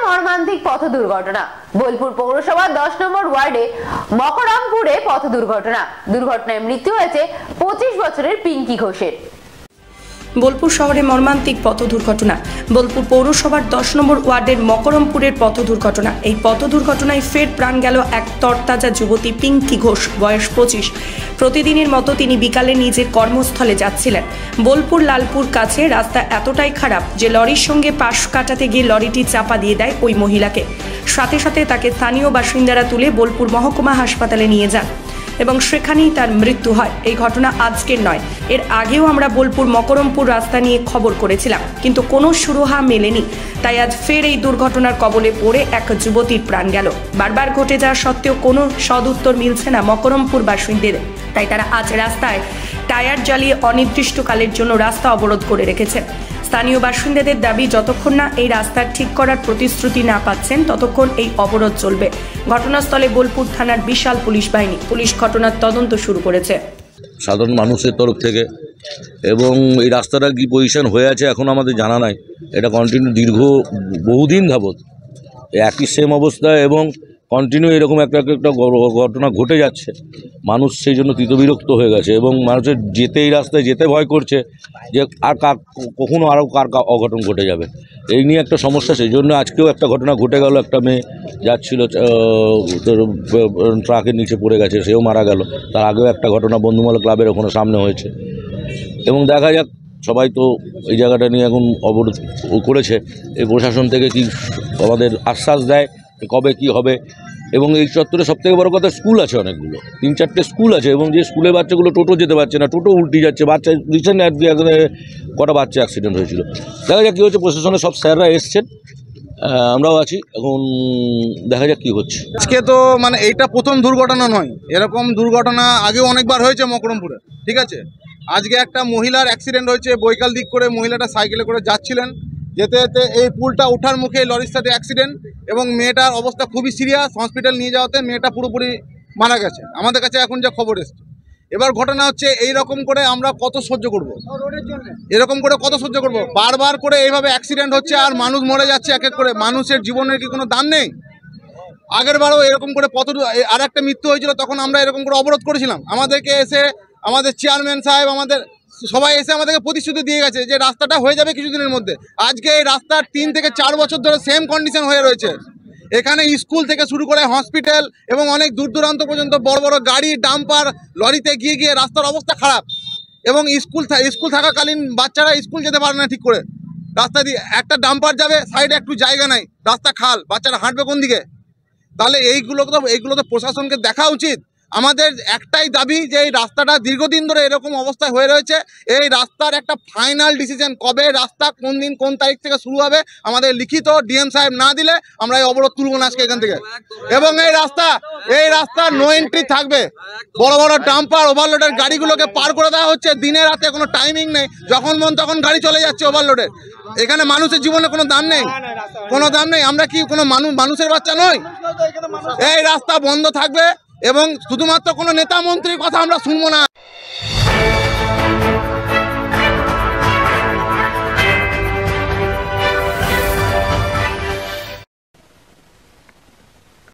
মর্মান্তিক পথ দুর্ঘটনা। বোলপুর পৌরসভার 10 নম্বর ওয়ার্ডে মকরমপুরে পথ দুর্ঘটনায় মৃত্যু হয়েছে 25 বছরের পিঙ্কি ঘোষের। বোলপুর শহরে মর্মান্তিক পথ দুর্ঘটনা। বোলপুর পৌরসভার 10 নম্বর ওয়ার্ডের মকরমপুরের পথ দুর্ঘটনা। এই পথ দুর্ঘটনায় ফের প্রাণ গেল এক তরতাজা যুবতী পিঙ্কি ঘোষ, বয়স 25। প্রতিদিনের মতো তিনি বিকালে নিজের কর্মস্থলে যাচ্ছিলেন। বোলপুর লালপুর কাছে রাস্তা এতটাই খারাপ যে লরির সঙ্গে পাশ কাটাতে গিয়ে লরিটি চাপা দিয়ে দেয় ওই মহিলাকে। সাথে সাথে তাকে স্থানীয় বাসিন্দারা তুলে বোলপুর মহকুমা হাসপাতালে নিয়ে যান এবং সেখানেই তার মৃত্যু হয়। এই ঘটনা আজকের নয়, এর আগেও আমরা বোলপুর মকরমপুর রাস্তা নিয়ে খবর করেছিলাম, কিন্তু কোনো সুরাহা মেলেনি। তাই আজ ফের এই দুর্ঘটনার কবলে পড়ে এক যুবতীর প্রাণ গেল। বারবার ঘটে যাওয়া সত্ত্বেও কোনো সদুত্তর মিলছে না মকরমপুর বাসিন্দাদের। তাই তারা আজ রাস্তায় টায়ার জ্বালিয়ে অনির্দিষ্টকালের জন্য রাস্তা অবরোধ করে রেখেছে। স্থানীয় বাসিন্দাদের দাবি, যতক্ষণ না এই রাস্তা ঠিক করার প্রতিশ্রুতি না পাচ্ছেন ততক্ষণ এই অবরোধ চলবে। ঘটনাস্থলে বোলপুর থানার বিশাল পুলিশ বাহিনী। পুলিশ ঘটনার তদন্ত শুরু করেছে সাধারণ মানুষের তরফ থেকে। এবং এই রাস্তাটা কি পজিশন হয়ে আছে এখন আমাদের জানা নাই। এটা কন্টিনিউ বহুদিন যাবৎ একই সেম অবস্থায় এবং কন্টিনিউ এরকম একটা ঘটনা ঘটে যাচ্ছে। মানুষ সেই জন্য তীতবিরক্ত হয়ে গেছে এবং মানুষের এই রাস্তায় যেতে ভয় করছে যে আর কখনো আরও কার অঘটন ঘটে যাবে, এই নিয়ে একটা সমস্যা। সেই জন্য আজকেও একটা ঘটনা ঘটে গেল। একটা মেয়ে যাচ্ছিল, ট্রাকের নিচে পড়ে গেছে, সেও মারা গেল। তার আগেও একটা ঘটনা বন্ধুমালা ক্লাবের ওখানে সামনে হয়েছে। এবং দেখা যাক, সবাই তো এই জায়গাটা নিয়ে এখন অবরোধ করেছে। এই প্রশাসন থেকে কি আমাদের আশ্বাস দেয় কবে কি হবে। এবং এই চত্বরে সবথেকে বড় কথা, স্কুল আছে অনেকগুলো, 3-4টে স্কুল আছে এবং যে স্কুলের বাচ্চাগুলো টোটো যেতে পারছে না, টোটো উল্টে যাচ্ছে। বাচ্চা রিসেন্ট কটা বাচ্চা অ্যাক্সিডেন্ট হয়েছিল। দেখা যাক কী হচ্ছে। প্রশাসনের সব স্যাররা এসছেন, আমরাও আছি। এখন দেখা যাক কী হচ্ছে। আজকে তো মানে এইটা প্রথম দুর্ঘটনা নয়, এরকম দুর্ঘটনা আগেও অনেকবার হয়েছে মকরমপুরে, ঠিক আছে। আজকে একটা মহিলার অ্যাক্সিডেন্ট হয়েছে। বৈকাল দিক করে মহিলাটা সাইকেলে করে যাচ্ছিলেন, যেতে যেতে এই পুলটা ওঠার মুখে লরির সাথে অ্যাক্সিডেন্ট এবং মেয়েটার অবস্থা খুবই সিরিয়াস। হসপিটাল নিয়ে যাওয়াতে মেয়েটা পুরোপুরি মারা গেছে আমাদের কাছে এখন যা খবর এসছে। এবার ঘটনা হচ্ছে এই রকম করে আমরা কত সহ্য করব, এরকম করে কত সহ্য করব। বারবার করে এইভাবে অ্যাক্সিডেন্ট হচ্ছে আর মানুষ মরে যাচ্ছে এক এক করে। মানুষের জীবনের কি কোনো দাম নেই? আগের বারও এরকম করে আর একটা মৃত্যু হয়েছিল, তখন আমরা এরকম করে অবরোধ করেছিলাম। আমাদেরকে এসে আমাদের চেয়ারম্যান সাহেব, আমাদের সবাই এসে আমাদেরকে প্রতিশ্রুতি দিয়ে গেছে যে রাস্তাটা হয়ে যাবে কিছুদিনের মধ্যে। আজকে এই রাস্তার 3 থেকে 4 বছর ধরে সেম কন্ডিশন হয়ে রয়েছে। এখানে স্কুল থেকে শুরু করে হসপিটাল এবং অনেক দূর দূরান্ত পর্যন্ত বড় বড় গাড়ি, ডাম্পার, লরিতে গিয়ে রাস্তার অবস্থা খারাপ। এবং স্কুল থাকাকালীন বাচ্চারা স্কুল যেতে পারে না ঠিক করে। রাস্তা দিয়ে একটা ডাম্পার যাবে, সাইডে একটু জায়গা নাই, রাস্তা খাল, বাচ্চারা হাঁটবে কোন দিকে? তাহলে এইগুলো তো প্রশাসনকে দেখা উচিত। আমাদের একটাই দাবি যে এই রাস্তাটা দীর্ঘদিন ধরে এরকম অবস্থায় হয়ে রয়েছে। এই রাস্তার একটা ফাইনাল ডিসিশন, কবে রাস্তা কোন দিন কোন তারিখ থেকে শুরু হবে আমাদের লিখিত ডিএম সাহেব না দিলে আমরা এই অবরোধ তুলব না আজকে এখান থেকে। এবং এই রাস্তা নো এন্ট্রি থাকবে। বড় বড় ডাম্পার, ওভারলোডের গাড়িগুলোকে পার করে দেওয়া হচ্ছে দিনে রাতে, কোনো টাইমিং নেই, যখন মন তখন গাড়ি চলে যাচ্ছে ওভারলোডের। এখানে মানুষের জীবনে কোনো দাম নেই, কোনো দাম নেই। আমরা কি কোনো মানুষের বাচ্চা নই? এই রাস্তা বন্ধ থাকবে এবং শুধুমাত্র কোনো নেতা মন্ত্রীর কথা আমরা শুনবো না।